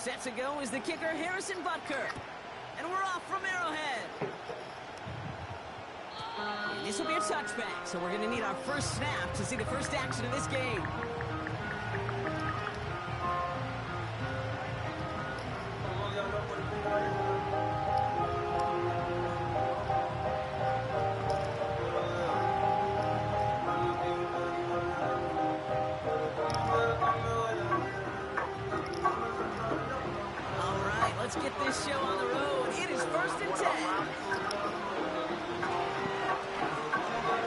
Set to go is the kicker, Harrison Butker. And we're off from Arrowhead. And this will be a touchback, so we're going to need our first snap to see the first action of this game. Let's get this show on the road. It is 1st and 10.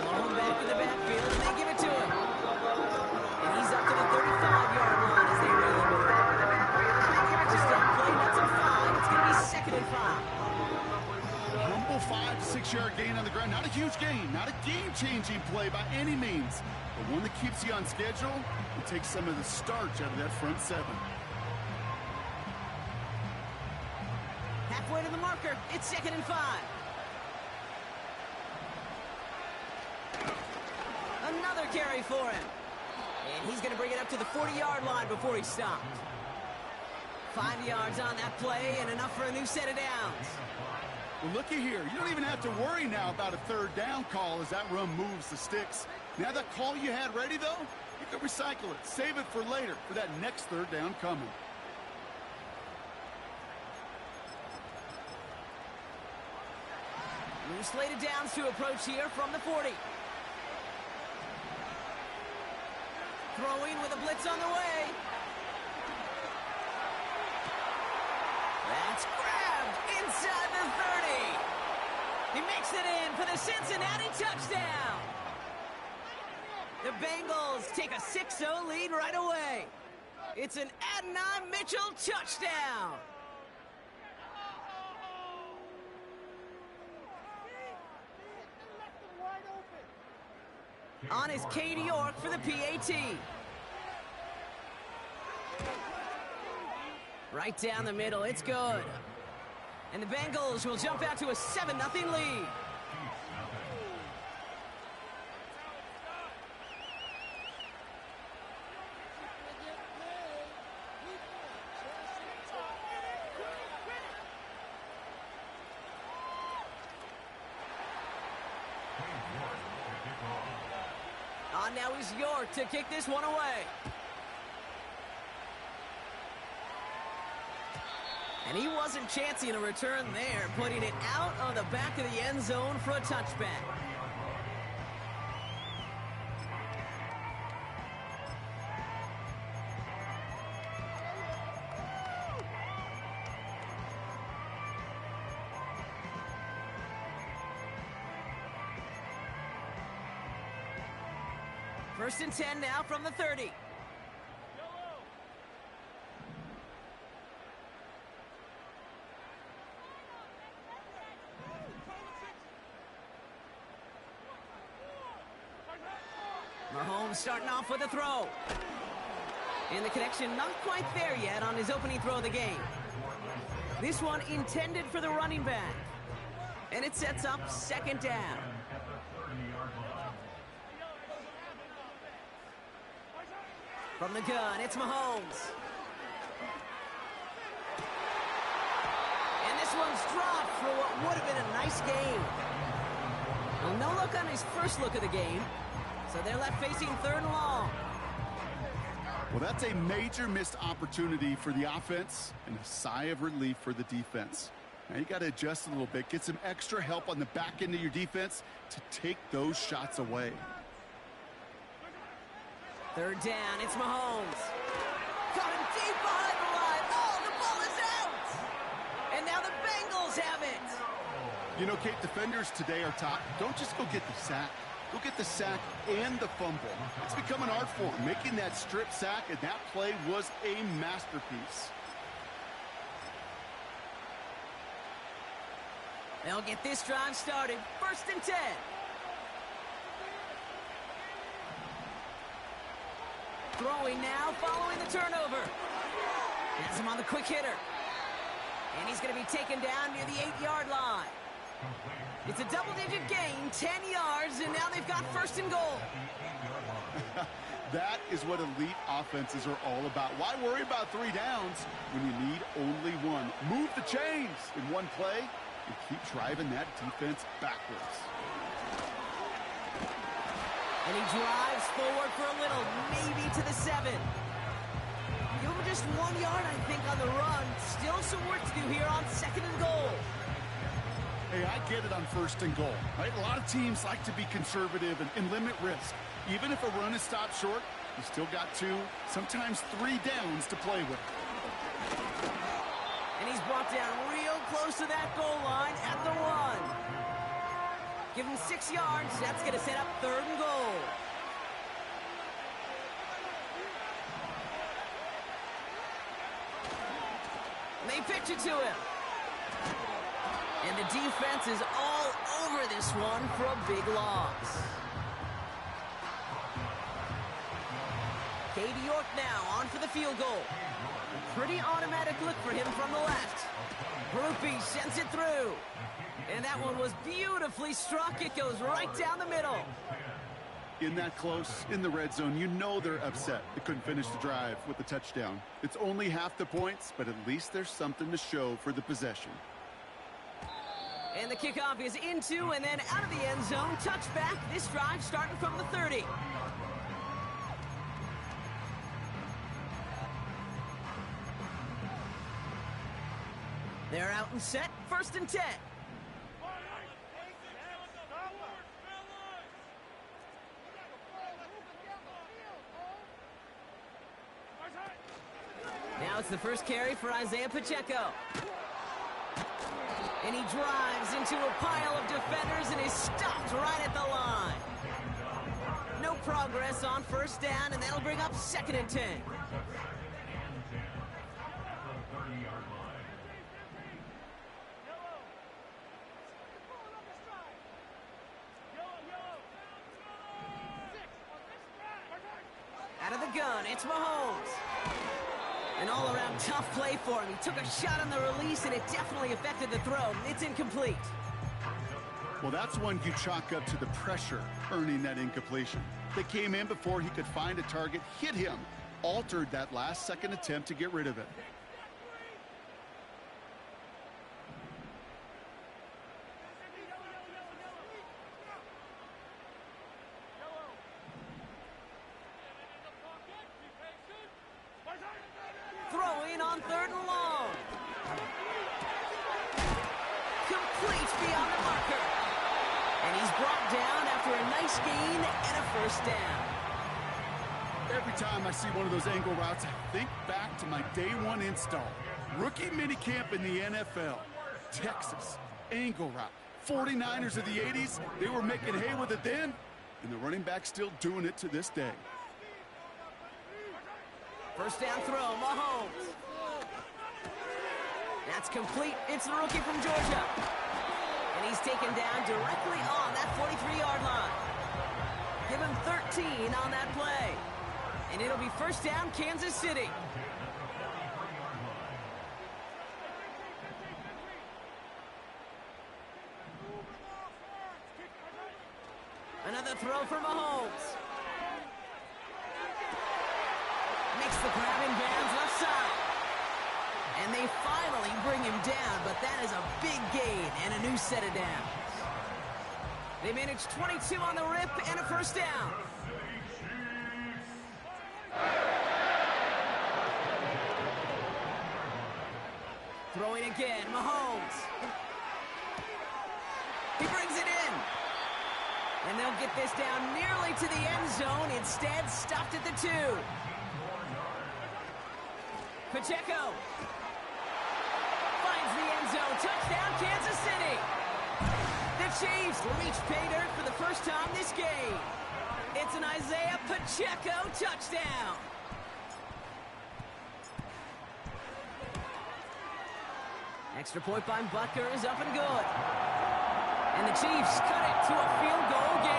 Long back in the backfield, and they give it to him. And he's up to the 35-yard line as they reel him over. Just that play, that's a 5. It's going to be 2nd and 5. Humble 5 to 6-yard gain on the ground. Not a huge gain, not a game-changing play by any means, but one that keeps you on schedule and takes some of the starch out of that front 7. Halfway to the marker. It's 2nd and 5. Another carry for him. And he's going to bring it up to the 40-yard line before he stopped. 5 yards on that play and enough for a new set of downs. Well, looky here. You don't even have to worry now about a 3rd down call as that run moves the sticks. Now that call you had ready, though, you can recycle it. Save it for later for that next 3rd down coming. New slated downs to approach here from the 40. Throwing with a blitz on the way. That's grabbed inside the 30. He makes it in for the Cincinnati touchdown. The Bengals take a 6-0 lead right away. It's an Adonai Mitchell touchdown. On is Katie York for the PAT. Right down the middle, it's good. And the Bengals will jump out to a 7-0 lead. Now is York to kick this one away. And he wasn't chancing a return there, putting it out of the back of the end zone for a touchback. First and 10 now from the 30. Mahomes starting off with a throw. And the connection not quite there yet on his opening throw of the game. This one intended for the running back. And it sets up 2nd down. From the gun, it's Mahomes. And this one's dropped for what would have been a nice game. Well, no look on his first look of the game, so they're left facing 3rd and long. Well, that's a major missed opportunity for the offense and a sigh of relief for the defense. Now you got to adjust a little bit, get some extra help on the back end of your defense to take those shots away. 3rd down, it's Mahomes. Caught him deep behind the line. Oh, the ball is out! And now the Bengals have it. You know, Kate, defenders today are taught, don't just go get the sack. Go get the sack and the fumble. It's become an art form, making that strip sack, and that play was a masterpiece. They'll get this drive started. 1st and 10. Throwing now, following the turnover. Has him on the quick hitter. And he's going to be taken down near the 8-yard line. It's a double-digit gain, 10 yards, and now they've got 1st and goal. That is what elite offenses are all about. Why worry about 3 downs when you need only 1? Move the chains in one play and keep driving that defense backwards. And he drives forward for a little, maybe to the 7. Give him just 1 yard, I think, on the run. Still some work to do here on 2nd and goal. Hey, I get it on 1st and goal, right? A lot of teams like to be conservative and limit risk. Even if a run is stopped short, you still got 2, sometimes 3 downs to play with. And he's brought down real close to that goal line at the 1. Give him 6 yards. That's going to set up 3rd and goal. And they pitch it to him. And the defense is all over this one for a big loss. Katie York now on for the field goal. A pretty automatic look for him from the left. Groupie sends it through. And that one was beautifully struck. It goes right down the middle. In that close, in the red zone, you know they're upset. They couldn't finish the drive with the touchdown. It's only half the points, but at least there's something to show for the possession. And the kickoff is into and then out of the end zone. Touchback. This drive starting from the 30. They're out and set. 1st and 10. Now it's the first carry for Isaiah Pacheco. And he drives into a pile of defenders and is stopped right at the line. No progress on 1st down, and that'll bring up 2nd and 10. Out of the gun, it's Mahomes. An all-around tough play for him. He took a shot on the release, and it definitely affected the throw. It's incomplete. Well, that's one you chalk up to the pressure earning that incompletion. They came in before he could find a target, hit him, altered that last-second attempt to get rid of it. Throwing on 3rd and long. Complete beyond the marker. And he's brought down after a nice gain and a 1st down. Every time I see one of those angle routes, I think back to my day 1 install. Rookie minicamp in the NFL. Texas, angle route. 49ers of the 80s, they were making hay with it then, and the running back's still doing it to this day. 1st down throw, Mahomes. That's complete. It's the rookie from Georgia. And he's taken down directly on that 43-yard line. Give him 13 on that play. And it'll be 1st down, Kansas City. Another throw for Mahomes. Makes the grab in bounds left side. And they finally bring him down, but that is a big gain and a new set of downs. They managed 22 on the rip and a 1st down. Throwing again, Mahomes. He brings it in. And they'll get this down nearly to the end zone. Instead, stopped at the 2. Pacheco finds the end zone. Touchdown, Kansas City. The Chiefs reach pay dirt for the first time this game. It's an Isaiah Pacheco touchdown. Extra point by Butker is up and good. And the Chiefs cut it to a field goal game.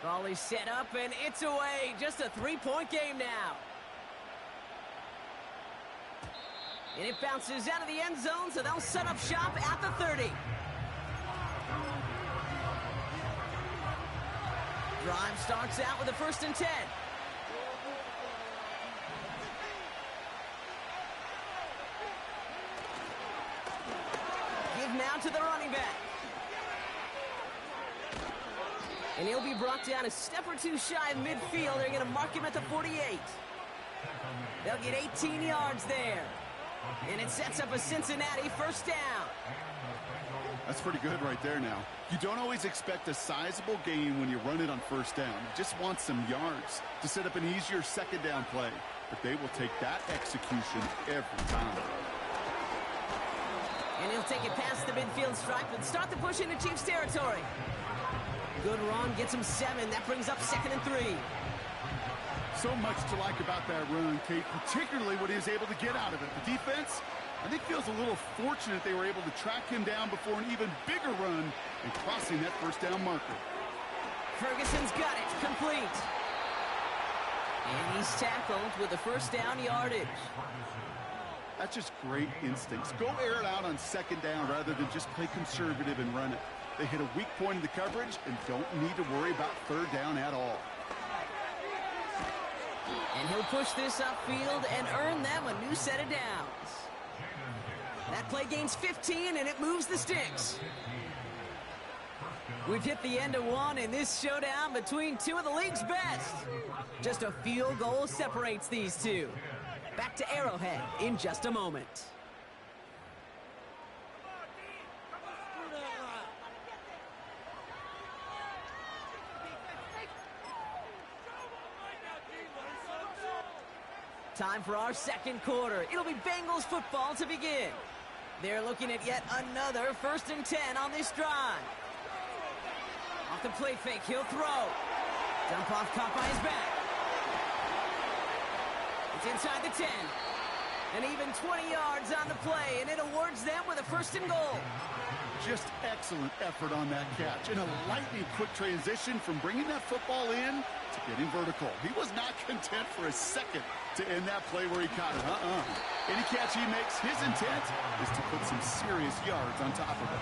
Ball is set up, and it's away. Just a three-point game now. And it bounces out of the end zone, so they'll set up shop at the 30. Drive starts out with a 1st and 10. Give now to the running back. And he'll be brought down a step or two shy of midfield. They're going to mark him at the 48. They'll get 18 yards there. And it sets up a Cincinnati 1st down. That's pretty good right there now. You don't always expect a sizable gain when you run it on 1st down. You just want some yards to set up an easier 2nd down play. But they will take that execution every time. And he'll take it past the midfield stripe and start the push into Chiefs territory. Good run, gets him 7. That brings up 2nd and 3. So much to like about that run, Kate, particularly what he was able to get out of it. The defense, I think, feels a little fortunate they were able to track him down before an even bigger run and crossing that 1st down marker. Ferguson's got it, complete. And he's tackled with the 1st down yardage. That's just great instincts. Go air it out on 2nd down rather than just play conservative and run it. They hit a weak point in the coverage and don't need to worry about 3rd down at all. And he'll push this upfield and earn them a new set of downs. That play gains 15, and it moves the sticks. We've hit the end of one in this showdown between two of the league's best. Just a field goal separates these two. Back to Arrowhead in just a moment. Time for our 2nd quarter. It'll be Bengals football to begin. They're looking at yet another 1st and 10 on this drive. Off the play fake, he'll throw. Dump off, caught by his back. It's inside the 10. And even 20 yards on the play, and it awards them with a 1st and goal. Just excellent effort on that catch. And a lightning quick transition from bringing that football in to getting vertical. He was not content for a second to end that play where he caught it. Any catch he makes, his intent is to put some serious yards on top of it.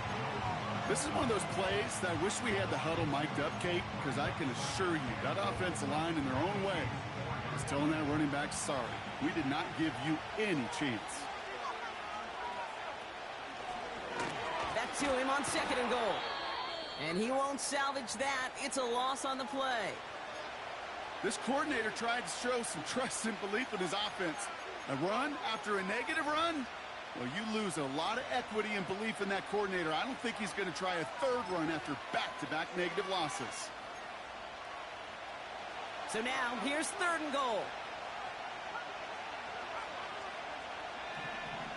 This is one of those plays that I wish we had the huddle mic'd up, Kate, because I can assure you that offensive line in their own way is telling that running back, sorry, we did not give you any chance. Back to him on 2nd and goal. And he won't salvage that. It's a loss on the play. This coordinator tried to show some trust and belief in his offense. A run after a negative run? Well, you lose a lot of equity and belief in that coordinator. I don't think he's going to try a 3rd run after back-to-back negative losses. So now, here's 3rd and goal.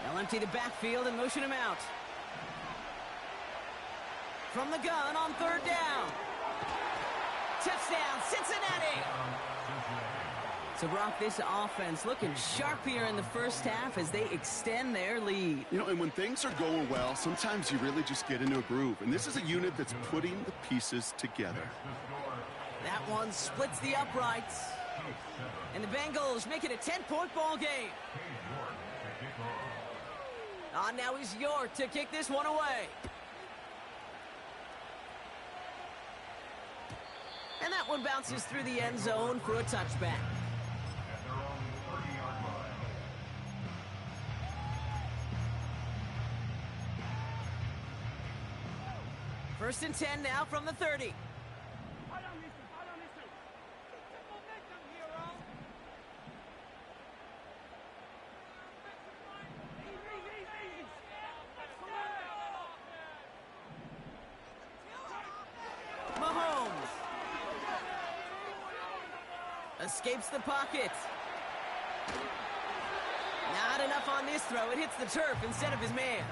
They'll empty the backfield and motion him out. From the gun on 3rd down. Touchdown, Cincinnati! So, Brock, this offense looking sharp here in the 1st half as they extend their lead. You know, and when things are going well, sometimes you really just get into a groove. And this is a unit that's putting the pieces together. That one splits the uprights. And the Bengals make it a 10-point ball game. Now is York to kick this one away. And that one bounces through the end zone for a touchback. First and 10 now from the 30. Escapes the pocket. Not enough on this throw. It hits the turf instead of his man.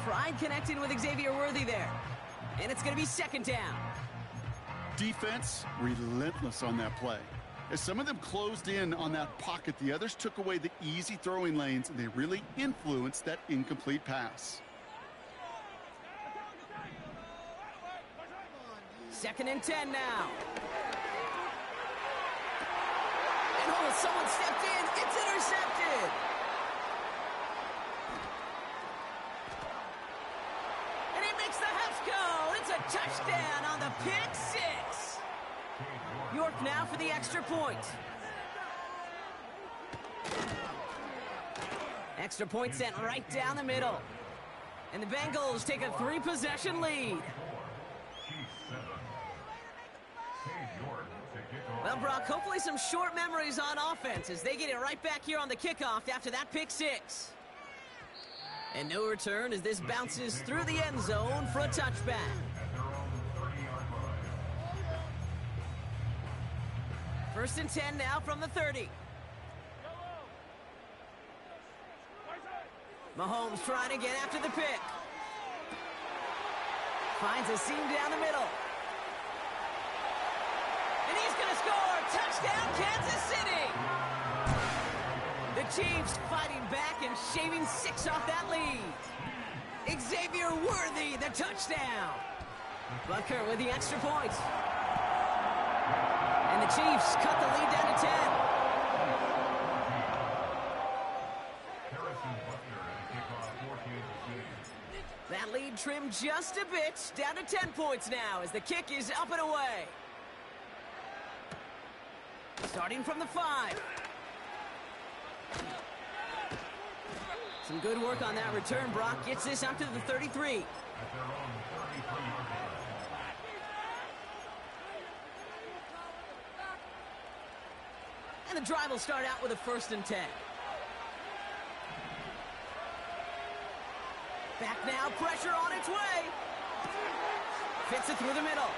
Pride connecting with Xavier Worthy there. And it's going to be 2nd down. Defense relentless on that play. As some of them closed in on that pocket, the others took away the easy throwing lanes, and they really influenced that incomplete pass. 2nd and 10 now. And oh, someone stepped in. It's intercepted. And he makes the Hefco. It's a touchdown on the pick six. York now for the extra point. Extra point sent right down the middle. And the Bengals take a 3-possession lead. Well, Brock, hopefully some short memories on offense as they get it right back here on the kickoff after that pick six. And no return as this bounces through the end zone for a touchback. First and 10 now from the 30. Mahomes trying again after the pick. Finds a seam down the middle. And he's going to score. Touchdown, Kansas City. The Chiefs fighting back and shaving 6 off that lead. Xavier Worthy, the touchdown. Butker with the extra point. And the Chiefs cut the lead down to 10. That lead trimmed just a bit, down to 10 points now as the kick is up and away. Starting from the 5. Some good work on that return. Brock gets this out to the 33. And the drive will start out with a 1st and 10. Back now, pressure on its way. Fits it through the middle.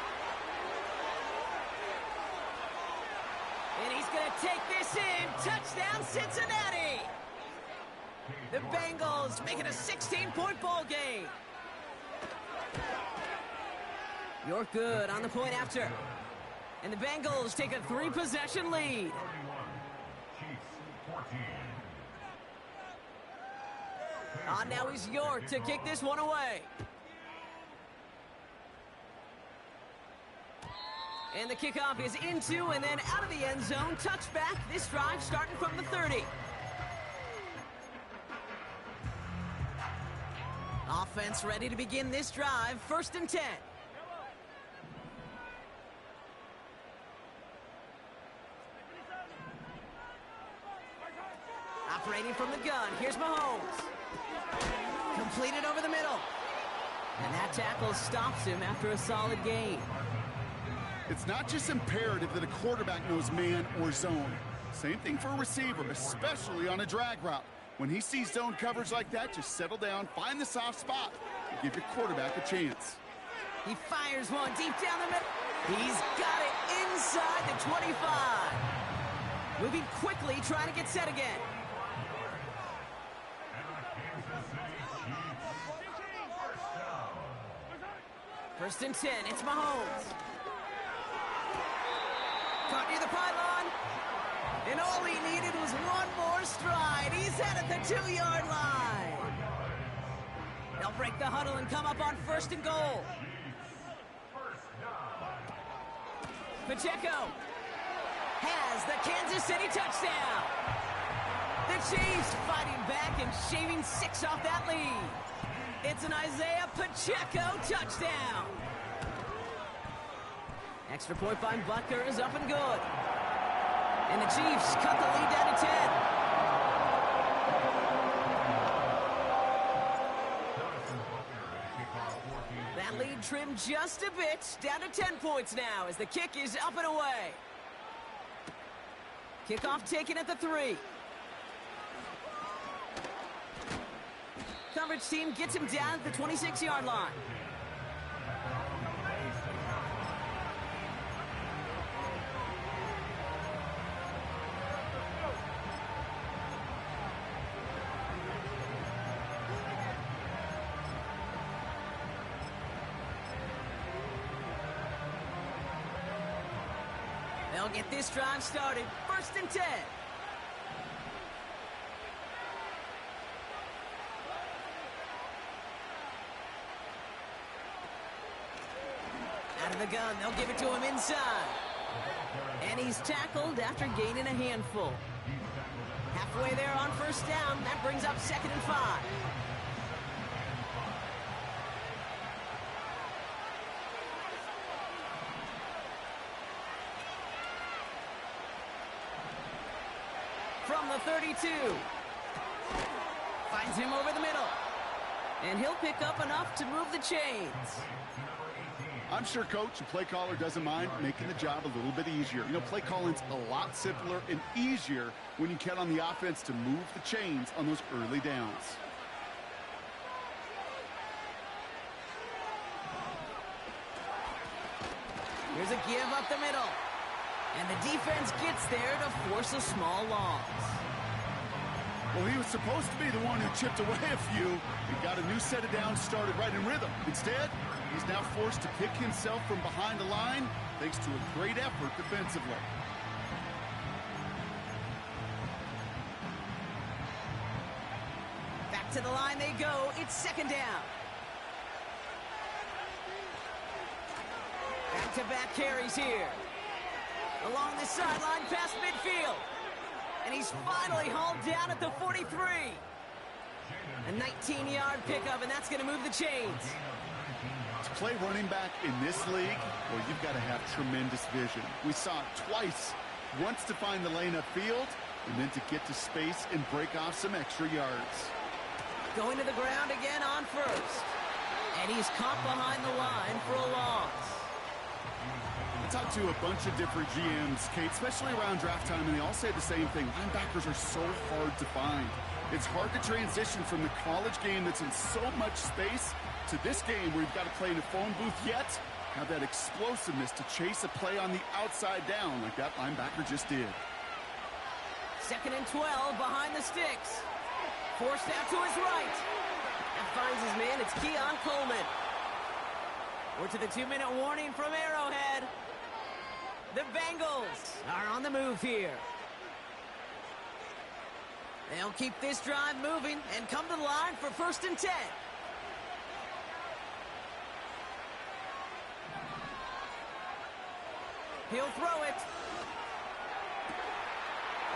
And he's going to take this in. Touchdown, Cincinnati. The Bengals make it a 16-point ball game. York good on the point after. And the Bengals take a 3-possession lead. On now is York to kick this one away. And the kickoff is into and then out of the end zone. Touchback. This drive starting from the 30. Offense ready to begin this drive. 1st and 10. Operating from the gun. Here's Mahomes. Completed over the middle. And that tackle stops him after a solid gain. It's not just imperative that a quarterback knows man or zone. Same thing for a receiver, especially on a drag route. When he sees zone coverage like that, just settle down, find the soft spot, and give your quarterback a chance. He fires one deep down the middle. He's got it inside the 25. Moving quickly, trying to get set again. First and 10, it's Mahomes. Caught near the pylon. And all he needed was one more stride. He's at the 2-yard line. They'll break the huddle and come up on 1st and goal. Pacheco has the Kansas City touchdown. The Chiefs fighting back and shaving 6 off that lead. It's an Isaiah Pacheco touchdown. Extra point by Butker is up and good. And the Chiefs cut the lead down to 10. That lead trimmed just a bit, down to 10 points now as the kick is up and away. Kickoff taken at the 3. Coverage team gets him down at the 26-yard line. They'll get this drive started. 1st and 10. the gun. They'll give it to him inside. And he's tackled after gaining a handful. Halfway there on first down. That brings up 2nd and 5. From the 32. Finds him over the middle. And he'll pick up enough to move the chains. I'm sure coach and play caller doesn't mind making the job a little bit easier. You know, play calling's a lot simpler and easier when you count on the offense to move the chains on those early downs. Here's a give up the middle. And the defense gets there to force a small loss. Well, he was supposed to be the one who chipped away a few and got a new set of downs started right in rhythm. Instead, he's now forced to pick himself from behind the line thanks to a great effort defensively. Back to the line they go. It's 2nd down. Back-to-back carries here. Along the sideline past midfield. And he's finally hauled down at the 43. A 19-yard pickup, and that's going to move the chains. To play running back in this league, well, you've got to have tremendous vision. We saw it twice. Once to find the lane upfield, and then to get to space and break off some extra yards. Going to the ground again on first. And he's caught behind the line for a loss. I talked to a bunch of different GMs, Kate, especially around draft time, and they all say the same thing. Linebackers are so hard to find. It's hard to transition from the college game that's in so much space to this game where you've got to play in a phone booth, yet have that explosiveness to chase a play on the outside down like that linebacker just did. 2nd and 12 behind the sticks. Forced out to his right. That finds his man. It's Keon Coleman. We're to the 2-minute warning from Arrowhead. The Bengals are on the move here. They'll keep this drive moving and come to the line for 1st and 10. He'll throw it.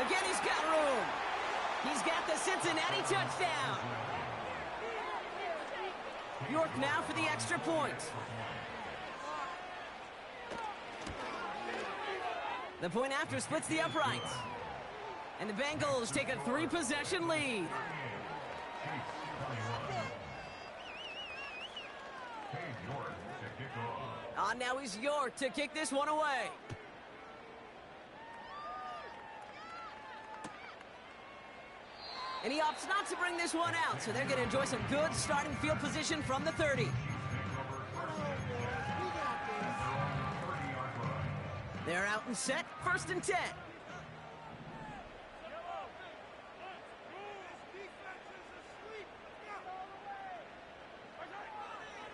Again, he's got room. He's got the Cincinnati touchdown. York now for the extra point. The point after splits the uprights. And the Bengals take a 3-possession lead. On now is York to kick this one away. And he opts not to bring this one out, so they're going to enjoy some good starting field position from the 30. They're out and set, 1st and 10.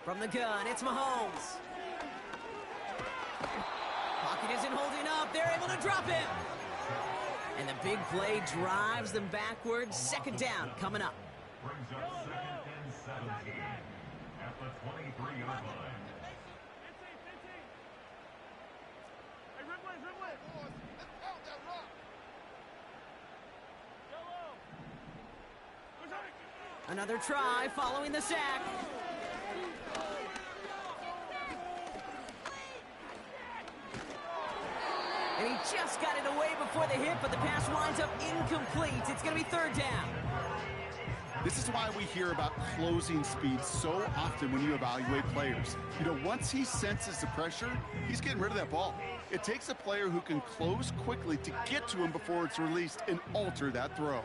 From the gun, it's Mahomes. Pocket isn't holding up. They're able to drop him. And the big play drives them backwards. 2nd down coming up. Brings up 2nd and 17 at the 23-yard line. Another try following the sack. And he just got it away before the hit, but the pass winds up incomplete. It's going to be 3rd down. This is why we hear about closing speed so often when you evaluate players. You know, once he senses the pressure, he's getting rid of that ball. It takes a player who can close quickly to get to him before it's released and alter that throw.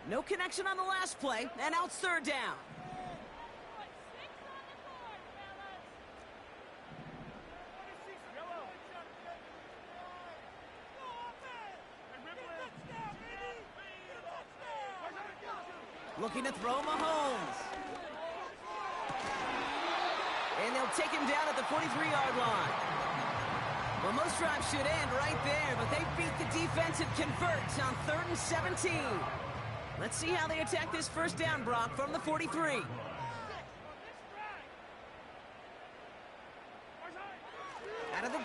No connection on the last play, and now it's 3rd down. Looking to throw Mahomes. And they'll take him down at the 43-yard line. Well, most drives should end right there, but they beat the defense and convert on 3rd and 17. Let's see how they attack this 1st down, Brock, from the 43.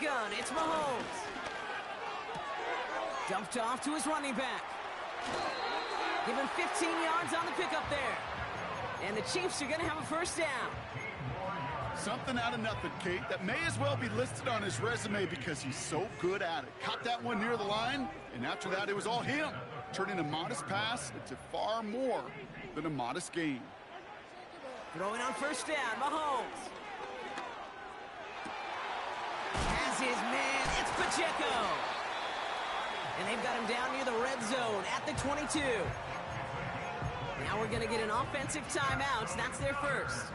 gun. It's Mahomes. Dumped off to his running back. Give him 15 yards on the pickup there. And the Chiefs are going to have a first down. Something out of nothing, Kate. That may as well be listed on his resume because he's so good at it. Caught that one near the line, and after that, it was all him. Turning a modest pass into far more than a modest gain. Throwing on first down, Mahomes. Has his man, it's Pacheco. And they've got him down near the red zone at the 22. Now we're going to get an offensive timeout. That's their first.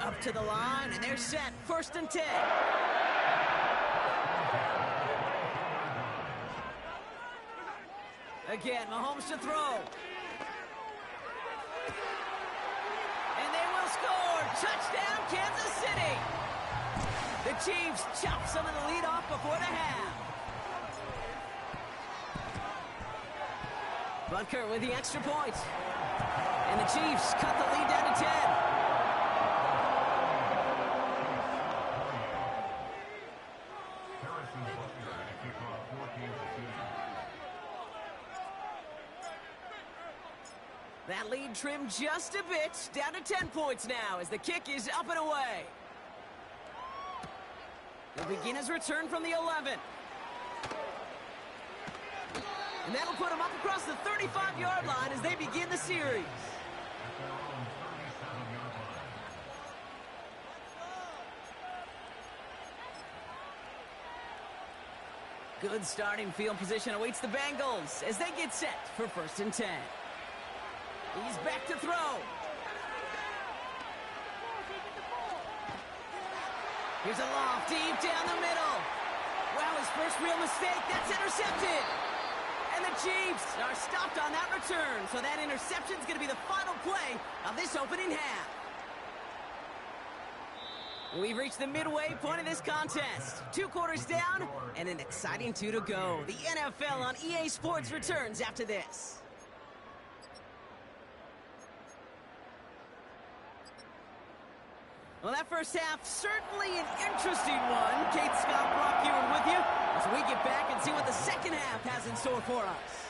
Up to the line, and they're set. First and 10. Again, Mahomes to throw. And they will score. Touchdown, Kansas City. The Chiefs chop some of the lead off before the half. Butker with the extra point. And the Chiefs cut the lead down to 10. That lead trimmed just a bit, down to 10 points now as the kick is up and away. They'll begin his return from the 11. And that'll put him up across the 35-yard line as they begin the series. Good starting field position awaits the Bengals as they get set for first and 10. He's back to throw. Here's a loft deep down the middle. Wow, his first real mistake. That's intercepted. And the Chiefs are stopped on that return. So that interception is going to be the final play of this opening half. We've reached the midway point of this contest. 2 quarters down and an exciting 2 to go. The NFL on EA Sports returns after this. Well, that first half, certainly an interesting one. Kate Scott Brock here with you as we get back and see what the second half has in store for us.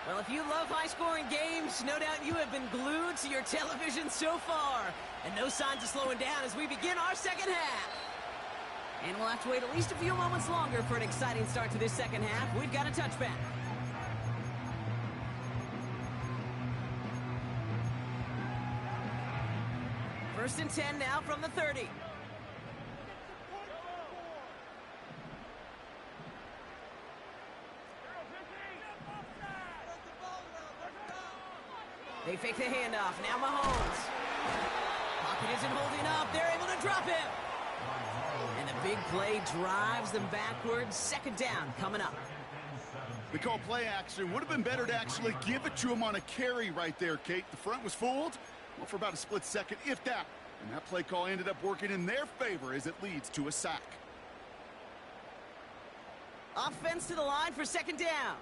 Well, if you love high-scoring games, no doubt you have been glued to your television so far. And no signs of slowing down as we begin our second half. And we'll have to wait at least a few moments longer for an exciting start to this second half. We've got a touchback. First and 10 now from the 30. They fake the handoff. Now Mahomes. Pocket isn't holding up. They're able to drop him. And the big play drives them backwards. Second down coming up. They call play action. Would have been better to actually give it to him on a carry right there, Kate. The front was fooled. Well, for about a split second, if that. And that play call ended up working in their favor as it leads to a sack. Offense to the line for second down.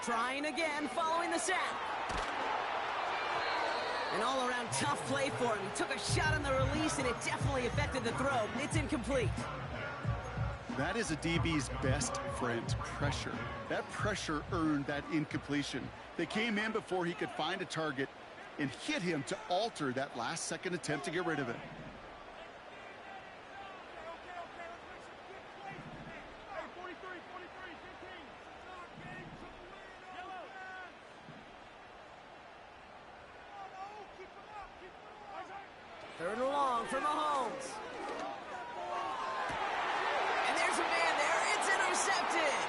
Trying again following the sack. An all-around tough play for him. He took a shot on the release, and it definitely affected the throw. It's incomplete. That is a DB's best friend, pressure. That pressure earned that incompletion. They came in before he could find a target and hit him to alter that last-second attempt to get rid of it. Third and long for Mahomes. And there's a man there. It's intercepted.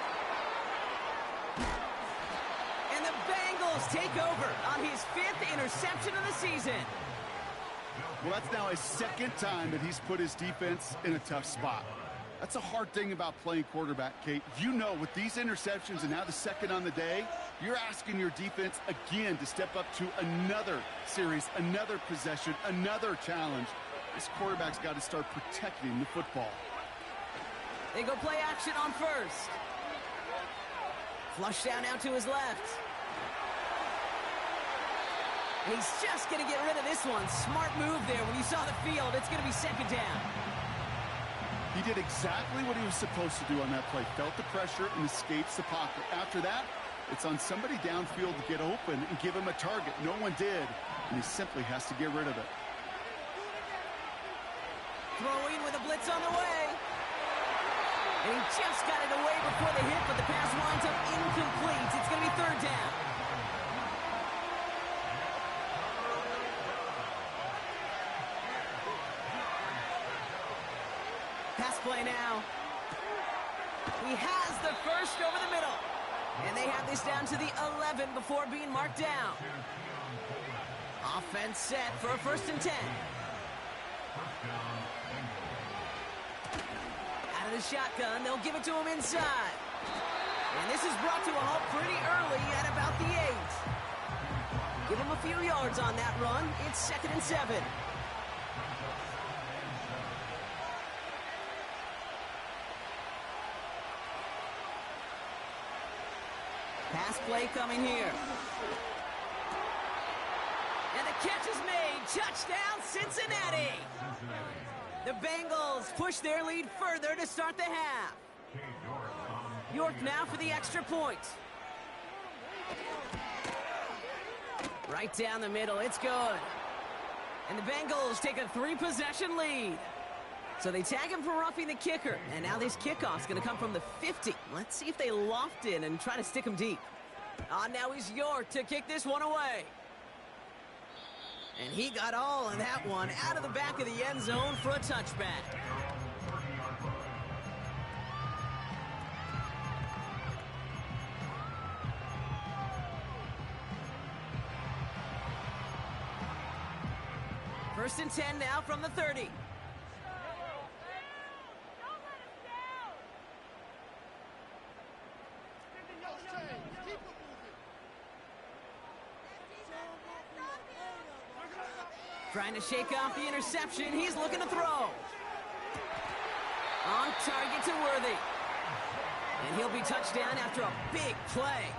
And the Bengals take over on his 5th interception of the season. Well, that's now his second time that he's put his defense in a tough spot. That's a hard thing about playing quarterback, Kate. You know, with these interceptions and now the second on the day, you're asking your defense again to step up to another series, another possession, another challenge. This quarterback's got to start protecting the football. They go play action on first. Flush down now to his left. He's just going to get rid of this one. Smart move there. When you saw the field, it's going to be second down. He did exactly what he was supposed to do on that play. Felt the pressure and escapes the pocket. After that, it's on somebody downfield to get open and give him a target. No one did, and he simply has to get rid of it. Throwing with a blitz on the way. And he just got it away before the hit, but the pass winds up incomplete. It's going to be third down. Pass play now. He has the first over the middle. And they have this down to the 11 before being marked down. Offense set for a 1st and 10. Out of the shotgun, they'll give it to him inside. And this is brought to a halt pretty early at about the 8. Give him a few yards on that run. It's 2nd and 7. Pass play coming here. And the catch is made. Touchdown, Cincinnati. The Bengals push their lead further to start the half. York now for the extra point. Right down the middle. It's good. And the Bengals take a 3-possession lead. So they tag him for roughing the kicker. And now this kickoff's going to come from the 50. Let's see if they loft in and try to stick him deep. Now he's York to kick this one away. And he got all of that one out of the back of the end zone for a touchback. First and 10 now from the 30. Trying to shake off the interception. He's looking to throw. On target to Worthy. And he'll be touched down after a big play.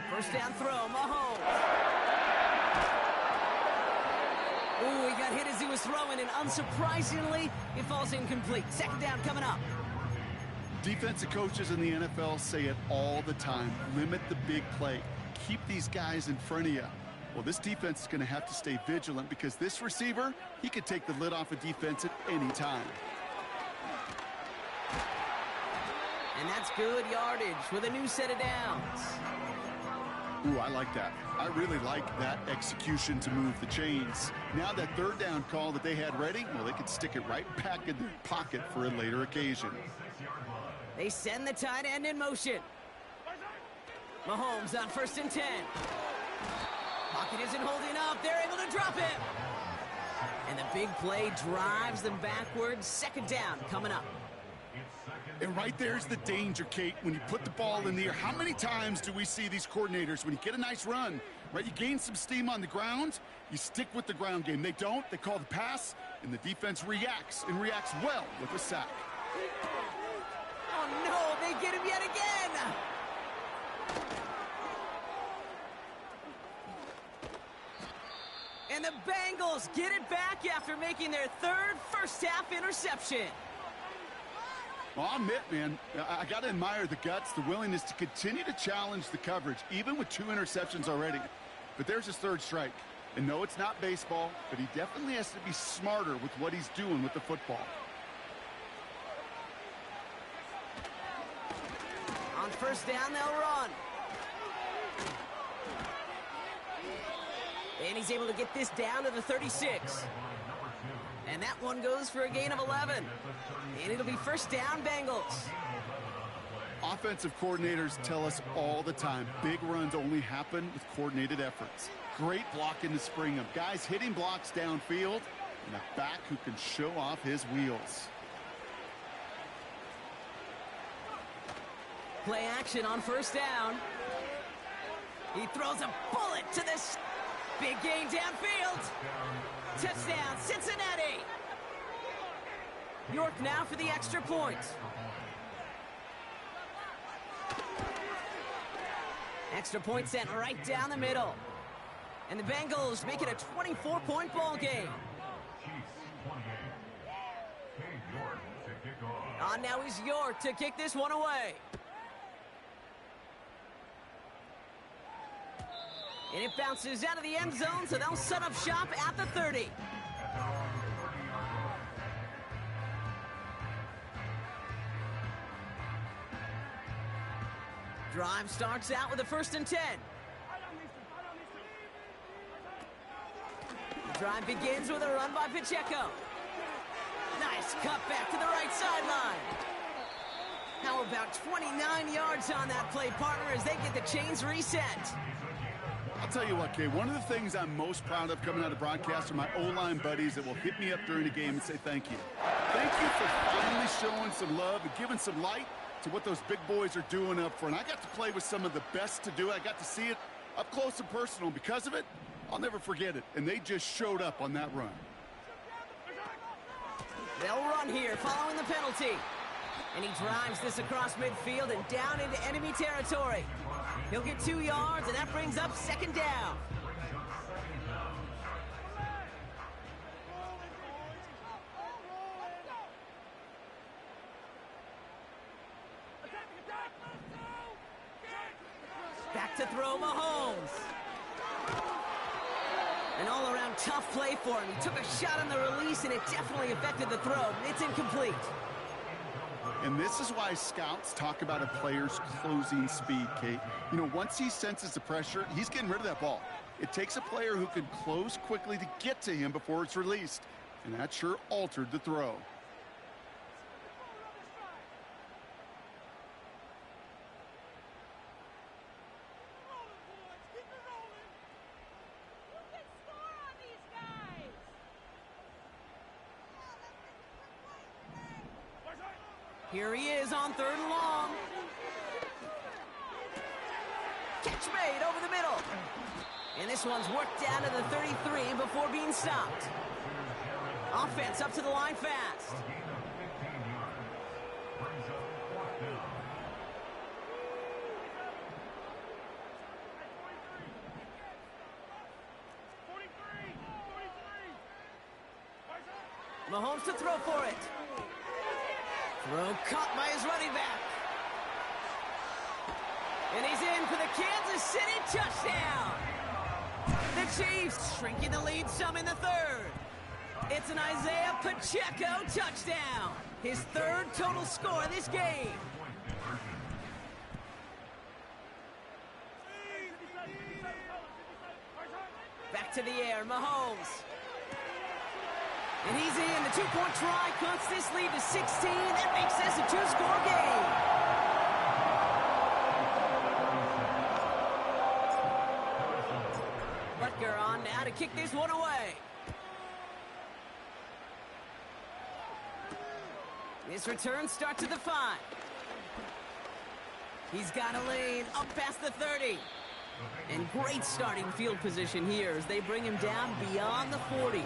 First down throw, Mahomes. Ooh, he got hit as he was throwing, and unsurprisingly, it falls incomplete. Second down coming up. Defensive coaches in the NFL say it all the time. Limit the big play. Keep these guys in front of you. Well, this defense is going to have to stay vigilant because this receiver, he could take the lid off a defense at any time. And that's good yardage with a new set of downs. Ooh, I like that. I really like that execution to move the chains. Now that third down call that they had ready, well, they could stick it right back in their pocket for a later occasion. They send the tight end in motion. Mahomes on 1st and 10. Pocket isn't holding up. They're able to drop him. And the big play drives them backwards. Second down coming up. And right there's the danger, Kate, when you put the ball in the air. How many times do we see these coordinators, when you get a nice run, right, you gain some steam on the ground, you stick with the ground game. They don't. They call the pass, and the defense reacts, and reacts well with a sack. Oh, no, they get him yet again. And the Bengals get it back after making their third first-half interception. Well, I'll admit, man, I got to admire the guts, the willingness to continue to challenge the coverage, even with 2 interceptions already. But there's his third strike. And no, it's not baseball, but he definitely has to be smarter with what he's doing with the football. On first down, they'll run. And he's able to get this down to the 36. And that one goes for a gain of 11. And it'll be first down, Bengals. Offensive coordinators tell us all the time, big runs only happen with coordinated efforts. Great blocking to spring them. Guys hitting blocks downfield, and a back who can show off his wheels. Play action on first down. He throws a bullet to this. Big gain downfield. Touchdown, Cincinnati. York now for the extra point. Extra point sent right down the middle. And the Bengals make it a 24-point ball game. On now is York to kick this one away. And it bounces out of the end zone, so they'll set up shop at the 30. Drive starts out with a 1st and 10. The drive begins with a run by Pacheco. Nice cut back to the right sideline. How about 29 yards on that play, partner, as they get the chains reset. I'll tell you what, Kay, one of the things I'm most proud of coming out of broadcast are my O-line buddies that will hit me up during the game and say thank you. Thank you for finally showing some love and giving some light to what those big boys are doing up front. I got to play with some of the best to do it. I got to see it up close and personal. Because of it, I'll never forget it. And they just showed up on that run. They'll run here following the penalty. And he drives this across midfield and down into enemy territory. He'll get 2 yards, and that brings up 2nd down. Back to throw Mahomes. An all-around tough play for him. He took a shot on the release, and it definitely affected the throw. It's incomplete. And this is why scouts talk about a player's closing speed, Kate. You know, once he senses the pressure, he's getting rid of that ball. It takes a player who can close quickly to get to him before it's released. And that sure altered the throw. Here he is on 3rd and long. Catch made over the middle. And this one's worked down to the 33 before being stopped. Offense up to the line fast. Mahomes to throw for it. Throw caught by his running back. And he's in for the Kansas City touchdown. The Chiefs shrinking the lead some in the 3rd. It's an Isaiah Pacheco touchdown. His 3rd total score this game. Back to the air, Mahomes. And he's in. The 2-point try cuts this lead to 16. That makes this a 2-score game. Butker on now to kick this one away. This return starts at the 5. He's got a lane up past the 30. And great starting field position here as they bring him down beyond the 40.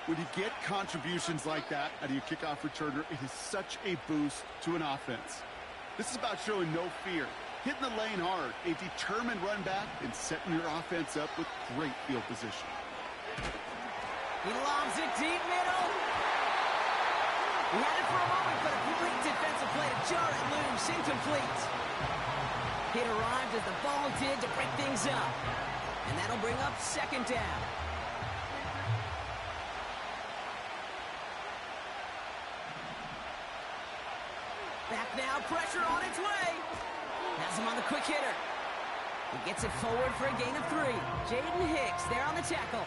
When you get contributions like that out of your kickoff returner, it is such a boost to an offense. This is about showing no fear, hitting the lane hard, a determined run back, and setting your offense up with great field position. He lobs it deep middle. He had it for a moment, but a great defensive play to jar it loose, incomplete. It arrived as the ball did to break things up. And that'll bring up 2nd down. Back now, pressure on its way. Has him on the quick hitter. He gets it forward for a gain of 3. Jaden Hicks there on the tackle.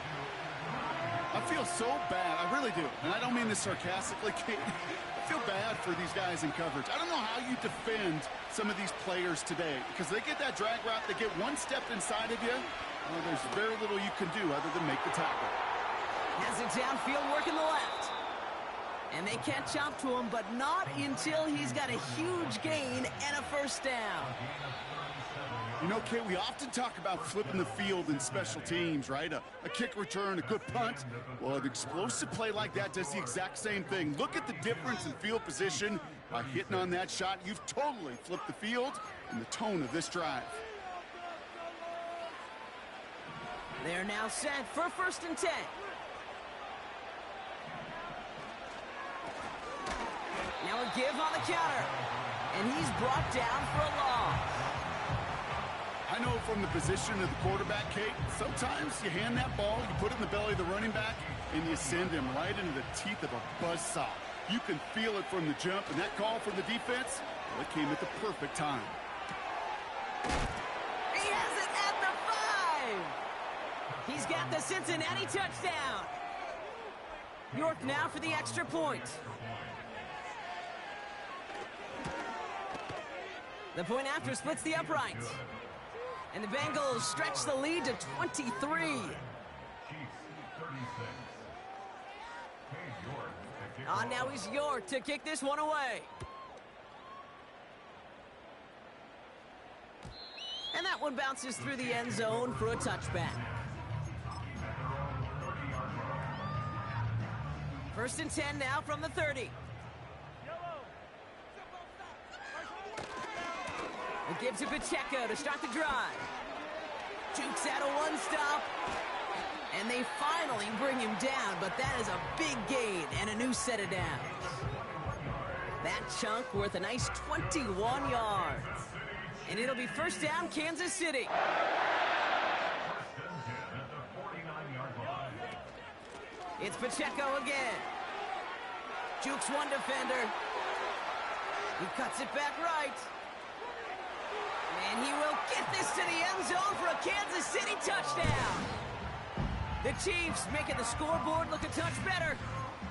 I feel so bad. I really do. And I don't mean this sarcastically, Kate. I feel bad for these guys in coverage. I don't know how you defend some of these players today because they get that drag route, they get one step inside of you. Well, there's very little you can do other than make the tackle. Has it downfield, working the left. And they catch up to him, but not until he's got a huge gain and a first down. You know, Kate, we often talk about flipping the field in special teams, right? A kick return, a good punt. Well, an explosive play like that does the exact same thing. Look at the difference in field position. By hitting on that shot, you've totally flipped the field and the tone of this drive. They're now set for 1st and 10. Now a give on the counter. And he's brought down for a loss. I know from the position of the quarterback, Kate, sometimes you hand that ball, you put it in the belly of the running back, and you send him right into the teeth of a buzzsaw. You can feel it from the jump, and that call from the defense, well, it came at the perfect time. He has it at the 5. He's got the Cincinnati touchdown. York now for the extra point. The point after splits the uprights. And the Bengals stretch the lead to 23. Now he's York to kick this one away. And that one bounces through the end zone for a touchback. 1st and 10 now from the 30. The give to Pacheco to start the drive. Jukes out a one-stop. And they finally bring him down, but that is a big gain and a new set of downs. That chunk worth a nice 21 yards. And it'll be 1st down, Kansas City. It's Pacheco again. Jukes one defender. He cuts it back right. And he will get this to the end zone for a Kansas City touchdown. The Chiefs making the scoreboard look a touch better.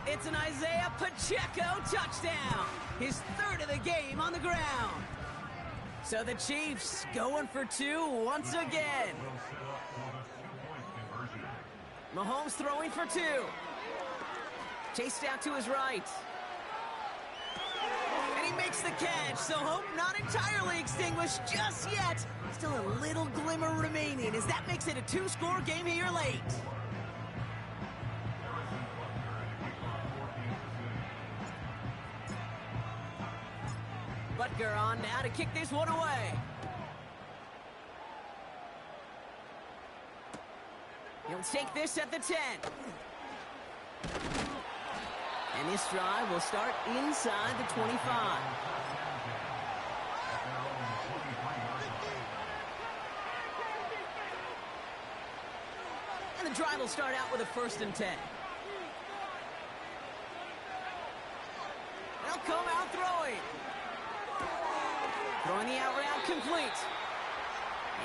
It's an Isaiah Pacheco touchdown. His 3rd of the game on the ground. So the Chiefs going for 2 once again. Mahomes throwing for 2. Chased out to his right. And he makes the catch, so hope not entirely extinguished just yet. Still a little glimmer remaining as that makes it a 2-score game here late. Butker on now to kick this one away. He'll take this at the 10. And this drive will start inside the 25. And the drive will start out with a 1st and 10. They'll come out throwing. Throwing the out route complete.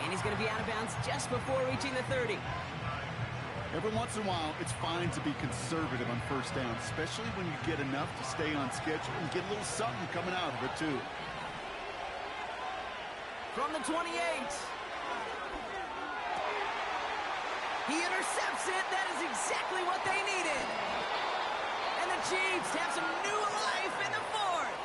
And he's going to be out of bounds just before reaching the 30. Every once in a while, it's fine to be conservative on 1st down, especially when you get enough to stay on schedule and get a little something coming out of it, too. From the 28. He intercepts it. That is exactly what they needed. And the Chiefs have some new life in the 4th.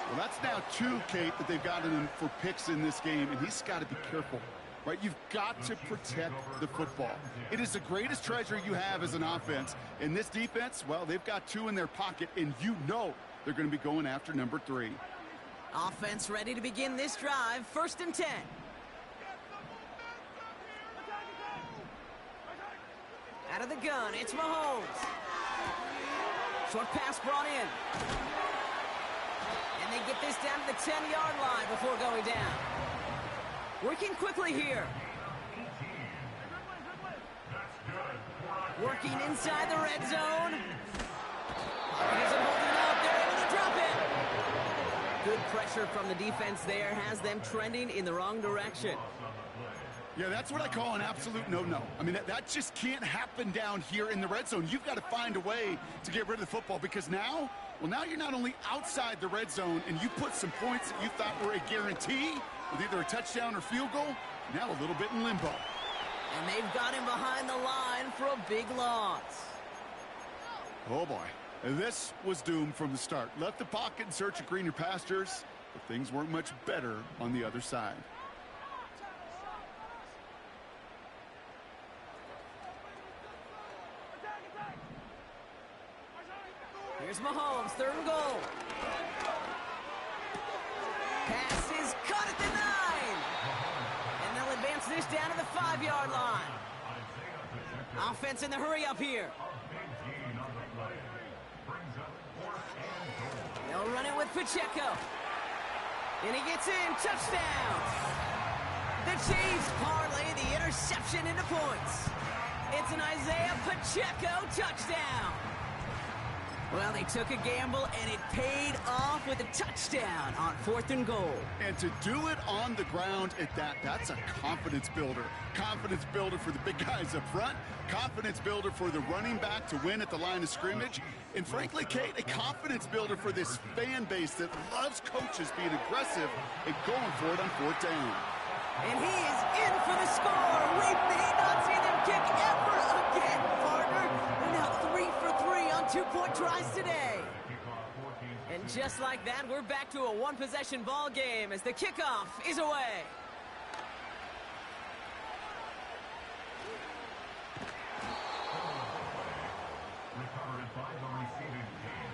Well, that's now 2, Kate, that they've gotten him for picks in this game, and he's got to be careful. Right, you've got to protect the football. It is the greatest treasure you have as an offense. In this defense, well, they've got 2 in their pocket, and you know they're going to be going after number 3. Offense ready to begin this drive. 1st and 10. Out of the gun, it's Mahomes. Short pass brought in. And they get this down to the 10-yard line before going down. Working quickly here. Working inside the red zone. Pocket isn't holding up. They're able to drop it. Good pressure from the defense there has them trending in the wrong direction. Yeah, that's what I call an absolute no-no. I mean, that just can't happen down here in the red zone. You've got to find a way to get rid of the football because now, well, now you're not only outside the red zone and you put some points that you thought were a guarantee with either a touchdown or field goal, now a little bit in limbo. And they've got him behind the line for a big loss. Oh, boy. This was doomed from the start. Left the pocket in search of greener pastures, but things weren't much better on the other side. Here's Mahomes, 3rd and goal. Pass is caught at the 9. And they'll advance this down to the 5-yard line. Offense in the hurry up here. They'll run it with Pacheco. And he gets in. Touchdown. The Chiefs parlay the interception into points. It's an Isaiah Pacheco touchdown. Well, they took a gamble, and it paid off with a touchdown on 4th and goal. And to do it on the ground at that, that's a confidence builder. Confidence builder for the big guys up front. Confidence builder for the running back to win at the line of scrimmage. And frankly, Kate, a confidence builder for this fan base that loves coaches being aggressive and going for it on 4th down. And he is in for the score. We may not see them kick ever again, partner. They're now 3 for 3 on 2-point tries today. And just like that, we're back to a one-possession ball game as the kickoff is away. Recovered by the receiving team.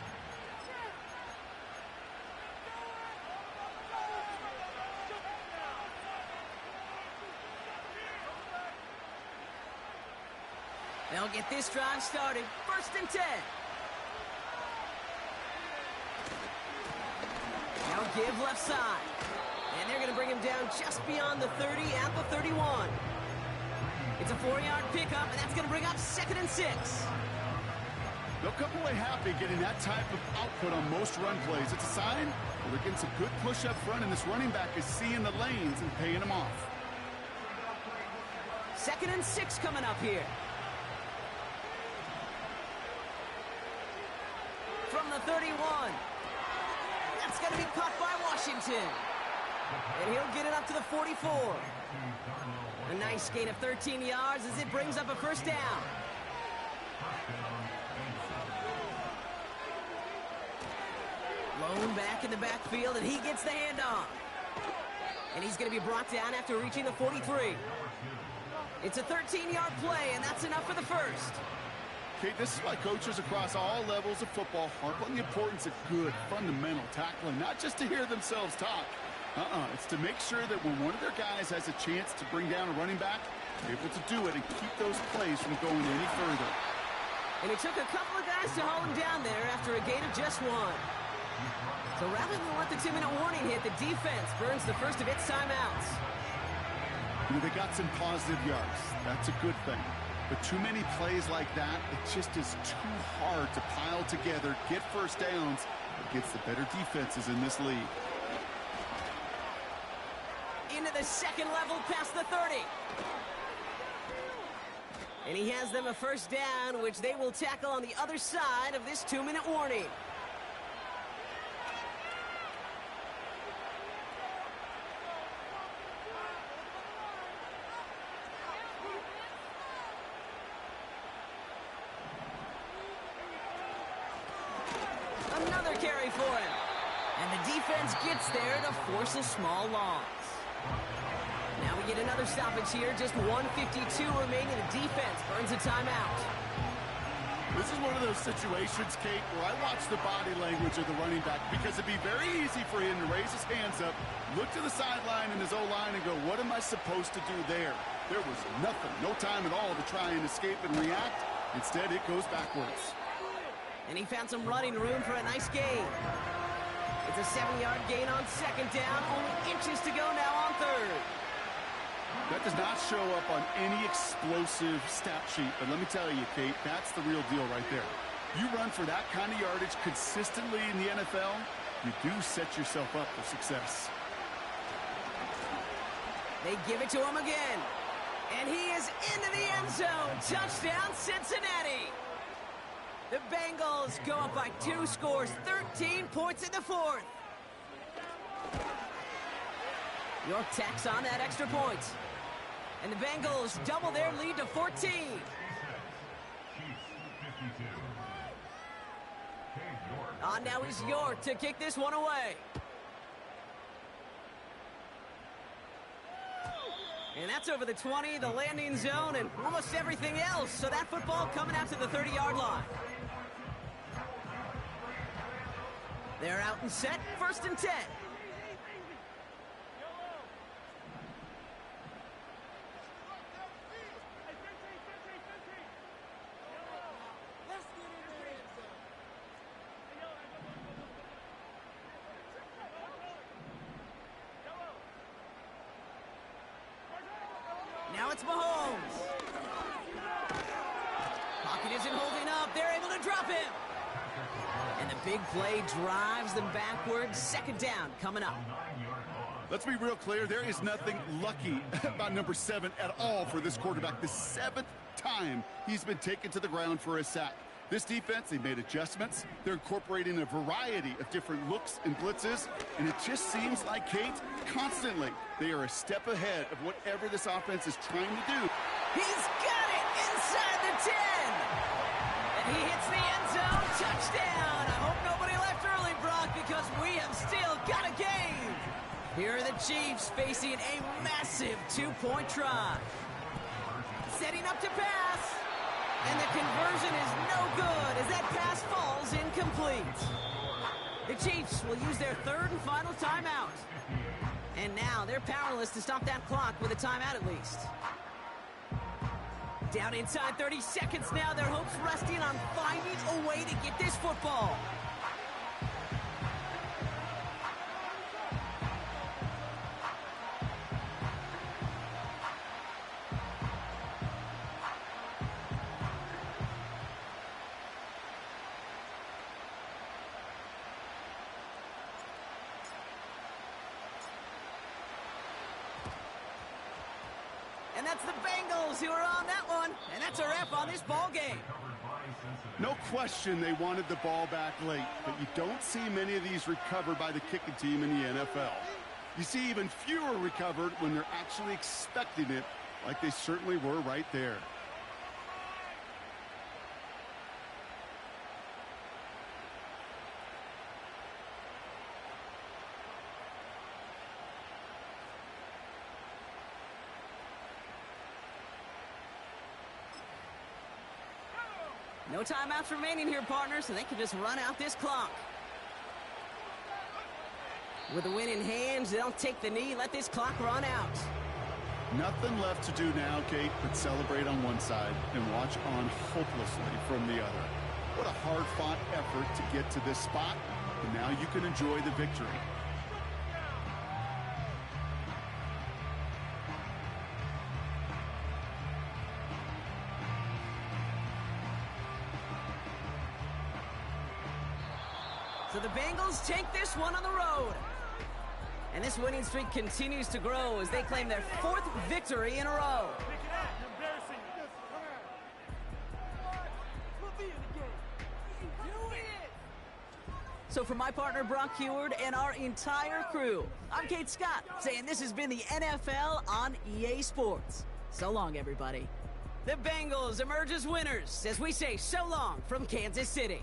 They'll get this drive started. 1st and 10. Now give left side. And they're going to bring him down just beyond the 30 at the 31. It's a 4-yard pickup, and that's going to bring up 2nd and 6. They'll come away happy getting that type of output on most run plays. It's a sign well, they're getting some good push up front, and this running back is seeing the lanes and paying them off. 2nd and 6 coming up here. From the 31. That's going to be caught by Washington. And he'll get it up to the 44. A nice gain of 13 yards as it brings up a 1st down. Lone back in the backfield, and he gets the handoff. And he's going to be brought down after reaching the 43. It's a 13-yard play, and that's enough for the 1st. Okay, this is why coaches across all levels of football harp on the importance of good, fundamental tackling, not just to hear themselves talk. It's to make sure that when one of their guys has a chance to bring down a running back, they're able to do it and keep those plays from going any further. And it took a couple of guys to haul him down there after a gain of just 1. So rather than let the 2-minute warning hit, the defense burns the first of its timeouts. You know, they got some positive yards. That's a good thing. But too many plays like that, it just is too hard to pile together, get 1st downs against the better defenses in this league. Into the 2nd level past the 30. And he has them a 1st down, which they will tackle on the other side of this 2-minute warning. Another carry for him. And the defense gets there to force a small loss. Now we get another stoppage here. Just 1:52 remaining. The defense burns a timeout. This is one of those situations, Kate, where I watch the body language of the running back because it'd be very easy for him to raise his hands up, look to the sideline in his O-line and go, what am I supposed to do there? There was nothing, no time at all to try and escape and react. Instead, it goes backwards. And he found some running room for a nice gain. It's a 7-yard gain on 2nd down. Only inches to go now on 3rd. That does not show up on any explosive stat sheet. But let me tell you, Kate, that's the real deal right there. You run for that kind of yardage consistently in the NFL, you do set yourself up for success. They give it to him again. And he is into the end zone. Touchdown, Cincinnati. The Bengals go up by 2 scores, 13 points in the 4th. York tacks on that extra point. And the Bengals double their lead to 14. Now he's York to kick this one away. And that's over the 20, the landing zone, and almost everything else. So that football coming out to the 30-yard line. They're out and set, 1st and 10. Now it's Mahomes. Pocket isn't holding up. They're able to drop him. And the big play drives them backwards. 2nd down coming up. Let's be real clear. There is nothing lucky about number 7 at all for this quarterback. The 7th time he's been taken to the ground for a sack. This defense, they made adjustments. They're incorporating a variety of different looks and blitzes, and it just seems like, Kate, constantly they are a step ahead of whatever this offense is trying to do. He's got it inside the 10. And he hits the end zone. Touchdown. I hope nobody left early, Brock, because we have still got a game. Here are the Chiefs facing a massive 2-point try. Setting up to pass. And the conversion is no good as that pass falls incomplete. The Chiefs will use their 3rd and final timeout. And now they're powerless to stop that clock with a timeout at least. Down inside 30 seconds now. Their hopes resting on finding a way to get this football. And that's the Bengals who are on that one. And that's a wrap on this ball game. No question they wanted the ball back late, but you don't see many of these recovered by the kicking team in the NFL. You see even fewer recovered when they're actually expecting it, like they certainly were right there. No timeouts remaining here, partners, so they can just run out this clock. With the win in hand, they'll take the knee, let this clock run out. Nothing left to do now, Kate, but celebrate on one side and watch on hopelessly from the other. What a hard-fought effort to get to this spot, and now you can enjoy the victory. So the Bengals take this one on the road. And this winning streak continues to grow as they claim their 4th victory in a row. So for my partner, Brock Heward, and our entire crew, I'm Kate Scott, saying this has been the NFL on EA Sports. So long, everybody. The Bengals emerge as winners as we say so long from Kansas City.